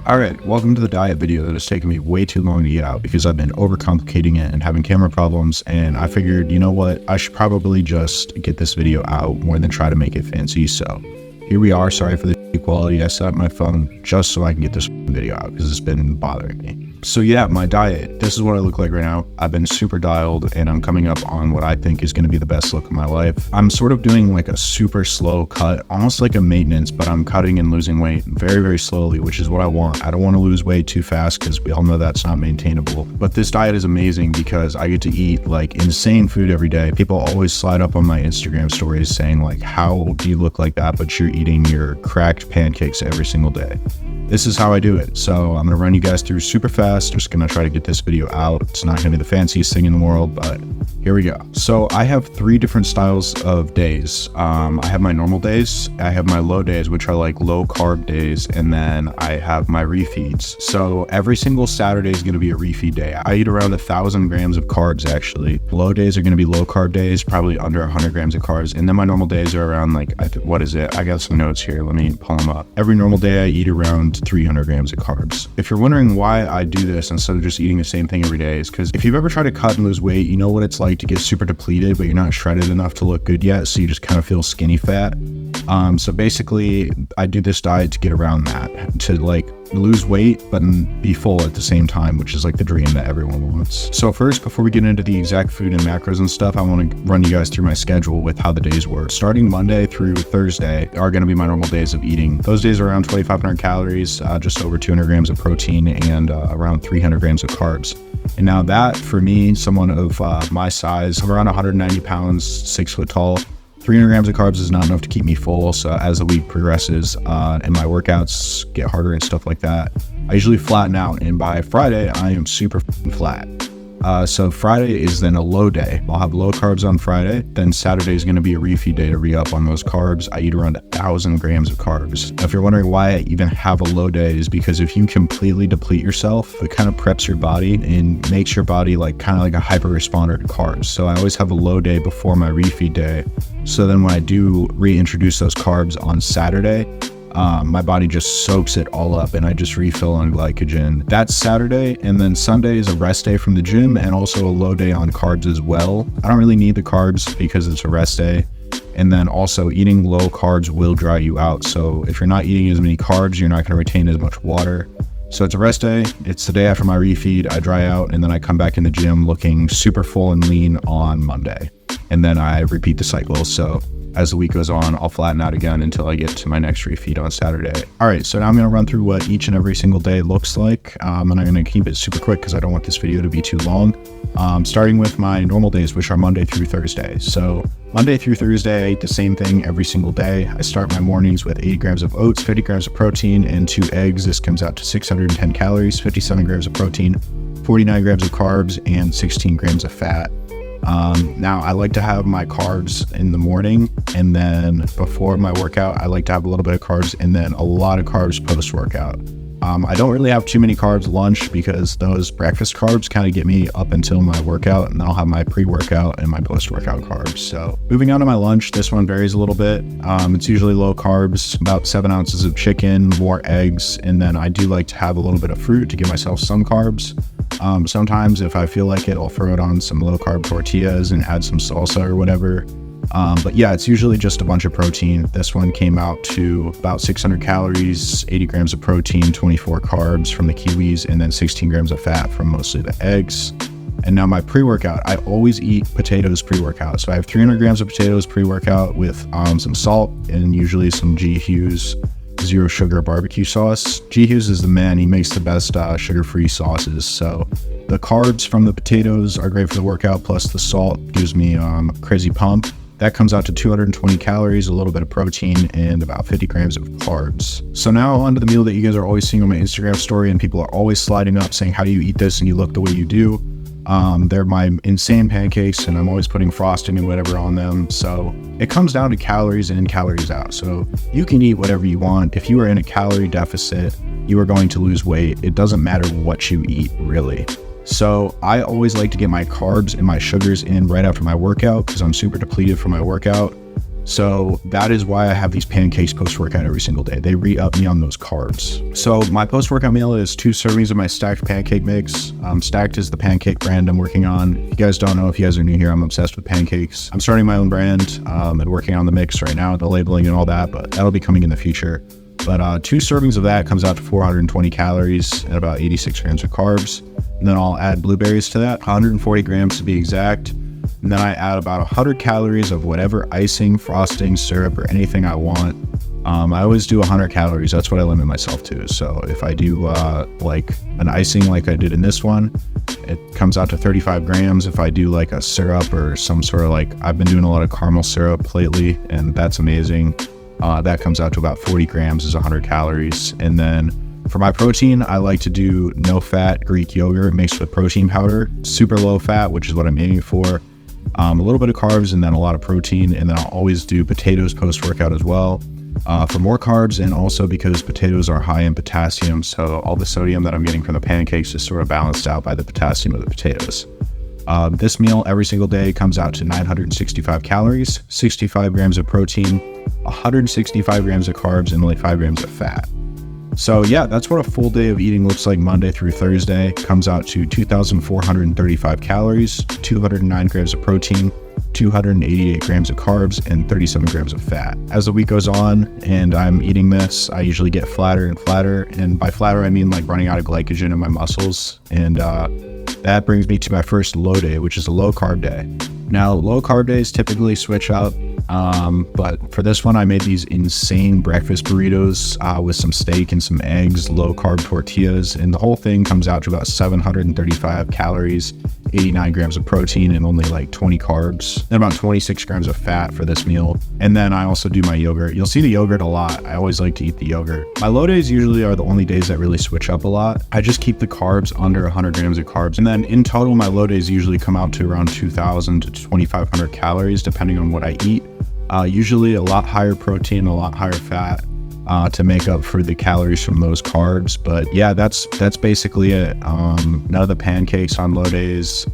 All right, welcome to the diet video that has taken me way too long to get out because I've been overcomplicating it and having camera problems, and I figured, you know what, I should probably just get this video out more than try to make it fancy. So here we are. Sorry for the quality. I set up my phone just so I can get this video out because it's been bothering me. So yeah, my diet, this is what I look like right now. I've been super dialed and I'm coming up on what I think is going to be the best look of my life. I'm sort of doing like a super slow cut, almost like a maintenance, but I'm cutting and losing weight very, very slowly, which is what I want. I don't want to lose weight too fast because we all know that's not maintainable. But this diet is amazing because I get to eat like insane food every day. People always slide up on my Instagram stories saying like, how do you look like that, but you're eating your cracked pancakes every single day? This is how I do it. So I'm going to run you guys through super fast. Just going to try to get this video out. It's not going to be the fanciest thing in the world, but here we go. So I have three different styles of days. I have my normal days, I have my low days, which are like low carb days, and then I have my refeeds. So every single Saturday is going to be a refeed day. I eat around 1,000 grams of carbs actually. Low days are going to be low carb days, probably under 100 grams of carbs. And then my normal days are around like, what is it? I got some notes here. Let me pull them up. Every normal day I eat around 300 grams of carbs. If you're wondering why I do this instead of just eating the same thing every day, is because if you've ever tried to cut and lose weight, you know what it's like to get super depleted, but you're not shredded enough to look good yet. So you just kind of feel skinny fat. So basically I do this diet to get around that, to like lose weight but be full at the same time, which is like the dream that everyone wants. So first, before we get into the exact food and macros and stuff, I want to run you guys through my schedule with how the days work. Starting Monday through Thursday are going to be my normal days of eating. Those days are around 2,500 calories, just over 200 grams of protein, and around 300 grams of carbs. And now that, for me, someone of my size, I'm around 190 pounds, 6 foot tall, 300 grams of carbs is not enough to keep me full. So as the week progresses and my workouts get harder and stuff like that, I usually flatten out. And by Friday, I am super flat. So Friday is then a low day. I'll have low carbs on Friday. Then Saturday is going to be a refeed day to re-up on those carbs. I eat around 1,000 grams of carbs. If you're wondering why I even have a low day, is because if you completely deplete yourself, it kind of preps your body and makes your body like kind of like a hyper responder to carbs. So I always have a low day before my refeed day. So then when I do reintroduce those carbs on Saturday, my body just soaks it all up and I just refill on glycogen. That's Saturday, and then Sunday is a rest day from the gym and also a low day on carbs as well. I don't really need the carbs because it's a rest day. And then also eating low carbs will dry you out. So if you're not eating as many carbs, you're not going to retain as much water. So it's a rest day. It's the day after my refeed. I dry out and then I come back in the gym looking super full and lean on Monday. And then I repeat the cycle. So as the week goes on, I'll flatten out again until I get to my next refeed on Saturday. All right, so now I'm going to run through what each and every single day looks like. And I'm going to keep it super quick because I don't want this video to be too long. Starting with my normal days, which are Monday through Thursday. So Monday through Thursday, I eat the same thing every single day. I start my mornings with 80 grams of oats, 50 grams of protein, and 2 eggs. This comes out to 610 calories, 57 grams of protein, 49 grams of carbs, and 16 grams of fat. Now I like to have my carbs in the morning, and then before my workout, I like to have a little bit of carbs and then a lot of carbs post workout. I don't really have too many carbs lunch because those breakfast carbs kind of get me up until my workout, and I'll have my pre-workout and my post-workout carbs. So moving on to my lunch, this one varies a little bit. It's usually low carbs, about 7 ounces of chicken, more eggs, and then I do like to have a little bit of fruit to give myself some carbs. Sometimes if I feel like it, I'll throw it on some low carb tortillas and add some salsa or whatever. But yeah, it's usually just a bunch of protein. This one came out to about 600 calories, 80 grams of protein, 24 carbs from the kiwis, and then 16 grams of fat from mostly the eggs. And now my pre-workout, I always eat potatoes pre-workout. So I have 300 grams of potatoes pre-workout with some salt and usually some G. Hughes zero sugar barbecue sauce. G. Hughes is the man. He makes the best sugar-free sauces. So the carbs from the potatoes are great for the workout, plus the salt gives me a crazy pump. That comes out to 220 calories, a little bit of protein, and about 50 grams of carbs. So now on to the meal that you guys are always seeing on my Instagram story, and people are always sliding up saying, how do you eat this and you look the way you do? They're my insane pancakes, and I'm always putting frosting and whatever on them. So it comes down to calories in, calories out. So you can eat whatever you want. If you are in a calorie deficit, you are going to lose weight. It doesn't matter what you eat, really. So I always like to get my carbs and my sugars in right after my workout because I'm super depleted from my workout. So that is why I have these pancakes post-workout every single day. They re-up me on those carbs. So my post-workout meal is 2 servings of my Stacked pancake mix. Stacked is the pancake brand I'm working on. If you guys don't know, if you guys are new here, I'm obsessed with pancakes. I'm starting my own brand and working on the mix right now, the labeling and all that, but that'll be coming in the future. But 2 servings of that comes out to 420 calories and about 86 grams of carbs. And then I'll add blueberries to that, 140 grams to be exact. And then I add about 100 calories of whatever icing, frosting, syrup, or anything I want. I always do 100 calories. That's what I limit myself to. So if I do like an icing like I did in this one, it comes out to 35 grams. If I do like a syrup or some sort of like, I've been doing a lot of caramel syrup lately, and that's amazing. That comes out to about 40 grams is 100 calories. And then for my protein, I like to do no-fat Greek yogurt mixed with protein powder, super low fat, which is what I'm aiming for. A little bit of carbs and then a lot of protein. And then I'll always do potatoes post-workout as well for more carbs, and also because potatoes are high in potassium. So all the sodium that I'm getting from the pancakes is sort of balanced out by the potassium of the potatoes. This meal every single day comes out to 965 calories, 65 grams of protein, 165 grams of carbs, and only 5 grams of fat. So yeah, that's what a full day of eating looks like Monday through Thursday. Comes out to 2,435 calories, 209 grams of protein, 288 grams of carbs, and 37 grams of fat. As the week goes on and I'm eating this, I usually get flatter and flatter. And by flatter, I mean like running out of glycogen in my muscles. And that brings me to my first low day, which is a low carb day. Now, low carb days typically switch up, but for this one, I made these insane breakfast burritos with some steak and some eggs, low carb tortillas, and the whole thing comes out to about 735 calories, 89 grams of protein, and only like 20 carbs, and about 26 grams of fat for this meal. And then I also do my yogurt. You'll see the yogurt a lot. I always like to eat the yogurt. My low days usually are the only days that really switch up a lot. I just keep the carbs under 100 grams of carbs. And then in total, my low days usually come out to around 2,000 to 2,500 calories, depending on what I eat. Usually a lot higher protein, a lot higher fat to make up for the calories from those carbs. But yeah, that's basically it. None of the pancakes on low days,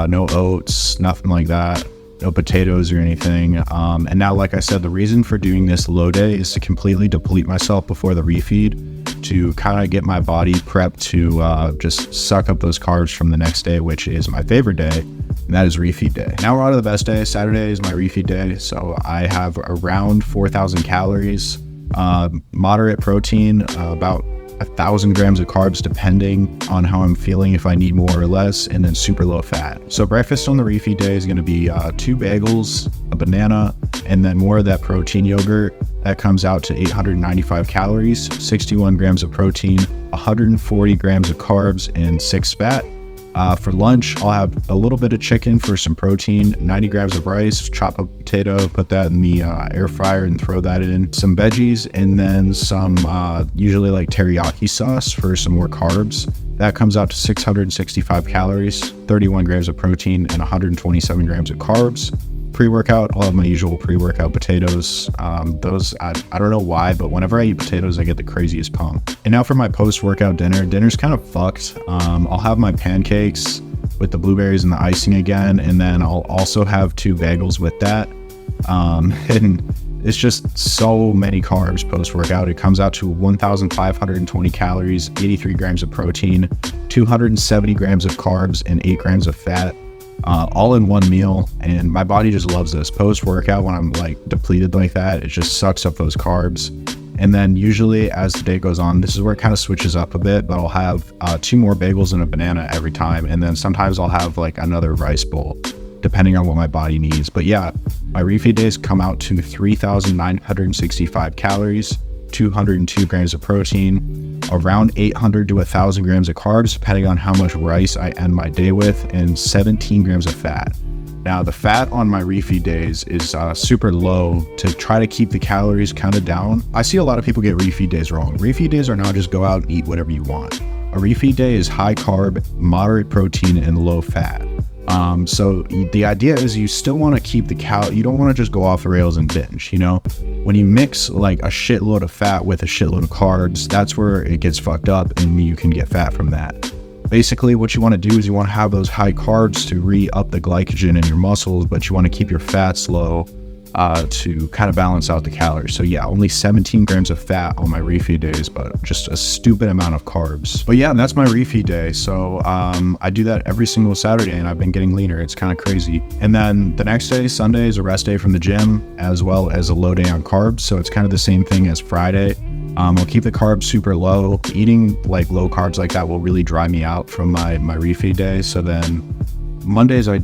no oats, nothing like that, no potatoes or anything. And now, like I said, the reason for doing this low day is to completely deplete myself before the refeed, to kind of get my body prepped to just suck up those carbs from the next day, which is my favorite day, and that is refeed day. Now we're on to the best day. Saturday is my refeed day. So I have around 4,000 calories, moderate protein, about 1,000 grams of carbs, depending on how I'm feeling, if I need more or less, and then super low fat. So breakfast on the refeed day is going to be 2 bagels, a banana, and then more of that protein yogurt. That comes out to 895 calories, 61 grams of protein, 140 grams of carbs, and 6 fat. For lunch, I'll have a little bit of chicken for some protein, 90 grams of rice, chop up a potato, put that in the air fryer and throw that in, some veggies, and then some usually like teriyaki sauce for some more carbs. That comes out to 665 calories, 31 grams of protein, and 127 grams of carbs. Pre-workout, I'll have my usual pre-workout potatoes. Those, I don't know why, but whenever I eat potatoes, I get the craziest pump. And now for my post-workout dinner. Dinner's kind of fucked. I'll have my pancakes with the blueberries and the icing again, and then I'll also have 2 bagels with that. And it's just so many carbs post-workout. It comes out to 1,520 calories, 83 grams of protein, 270 grams of carbs, and 8 grams of fat. All in one meal, and my body just loves this. Post-workout, when I'm like depleted like that, it just sucks up those carbs. And then usually as the day goes on, this is where it kind of switches up a bit, but I'll have 2 more bagels and a banana every time, and then sometimes I'll have like another rice bowl, depending on what my body needs. But yeah, my refeed days come out to 3,965 calories, 202 grams of protein, around 800 to 1,000 grams of carbs, depending on how much rice I end my day with, and 17 grams of fat. Now, the fat on my refeed days is super low to try to keep the calories kind of down. I see a lot of people get refeed days wrong. Refeed days are not just go out and eat whatever you want. A refeed day is high carb, moderate protein, and low fat. So the idea is you still want to keep you don't want to just go off the rails and binge, you know? When you mix like a shitload of fat with a shitload of carbs, that's where it gets fucked up and you can get fat from that. Basically, what you want to do is you want to have those high carbs to re-up the glycogen in your muscles, but you want to keep your fats low to kind of balance out the calories. So yeah, only 17 grams of fat on my refeed days, but just a stupid amount of carbs. But yeah, that's my refeed day. So I do that every single Saturday, and I've been getting leaner. It's kind of crazy. And then the next day, Sunday, is a rest day from the gym, as well as a low day on carbs. So it's kind of the same thing as Friday. I'll keep the carbs super low. Eating like low carbs like that will really dry me out from my refeed day. So then Mondays, I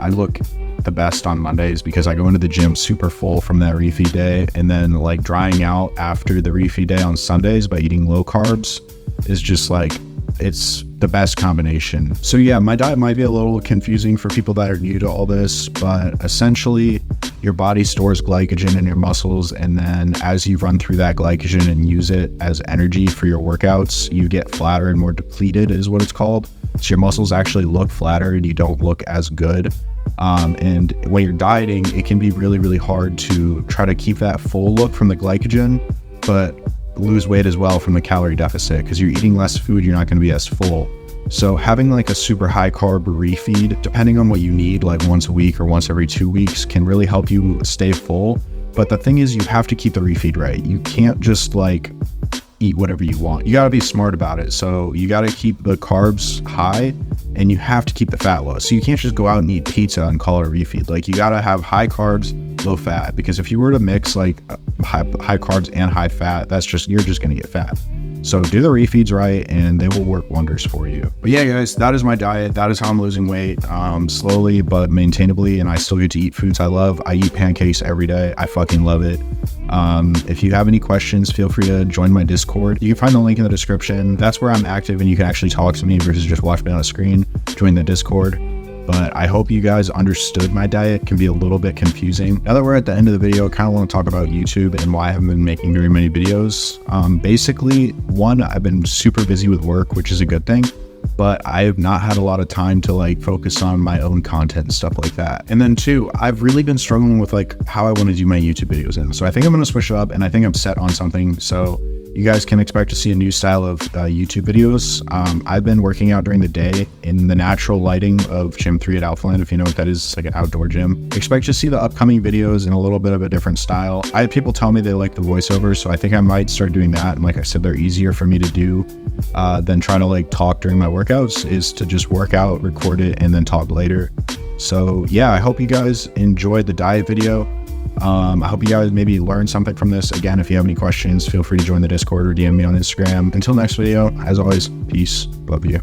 look the best on Mondays because I go into the gym super full from that refeed day, and then like drying out after the refeed day on Sundays by eating low carbs is just like, it's the best combination. So yeah, my diet might be a little confusing for people that are new to all this, but essentially your body stores glycogen in your muscles, and then as you run through that glycogen and use it as energy for your workouts, you get flatter and more depleted is what it's called. So your muscles actually look flatter and you don't look as good. And when you're dieting, it can be really, really hard to try to keep that full look from the glycogen, but lose weight as well from the calorie deficit, because you're eating less food, you're not going to be as full. So having like a super high carb refeed, depending on what you need, like once a week or once every 2 weeks, can really help you stay full. But the thing is, you have to keep the refeed right. You can't just like eat whatever you want. You got to be smart about it. So you got to keep the carbs high, and you have to keep the fat low. So you can't just go out and eat pizza and call it a refeed. Like, you got to have high carbs, low fat, because if you were to mix like high carbs and high fat, you're just going to get fat. So do the refeeds right, and they will work wonders for you. But yeah, guys, that is my diet. That is how I'm losing weight, slowly but maintainably. And I still get to eat foods I love. I eat pancakes every day. I fucking love it. If you have any questions, feel free to join my Discord. You can find the link in the description. That's where I'm active, and you can actually talk to me versus just watch me on a screen. Join the Discord. But I hope you guys understood my diet. It can be a little bit confusing. Now that we're at the end of the video, I kind of want to talk about YouTube and why I haven't been making very many videos. Basically, one, I've been super busy with work, which is a good thing, but I have not had a lot of time to like focus on my own content and stuff like that. And then two, I've really been struggling with like how I want to do my YouTube videos in. So I think I'm going to switch it up, and I think I'm set on something. So you guys can expect to see a new style of YouTube videos. I've been working out during the day in the natural lighting of Gym 3 at Alphaland, if you know what that is. It's like an outdoor gym. Expect to see the upcoming videos in a little bit of a different style. I had people tell me they like the voiceover, so I think I might start doing that. And like I said, they're easier for me to do than trying to like talk during my workouts, is to just work out, record it, and then talk later. So yeah, I hope you guys enjoyed the diet video. I hope you guys maybe learned something from this. Again, if you have any questions, feel free to join the Discord or DM me on Instagram. Until next video, as always, peace. Love you.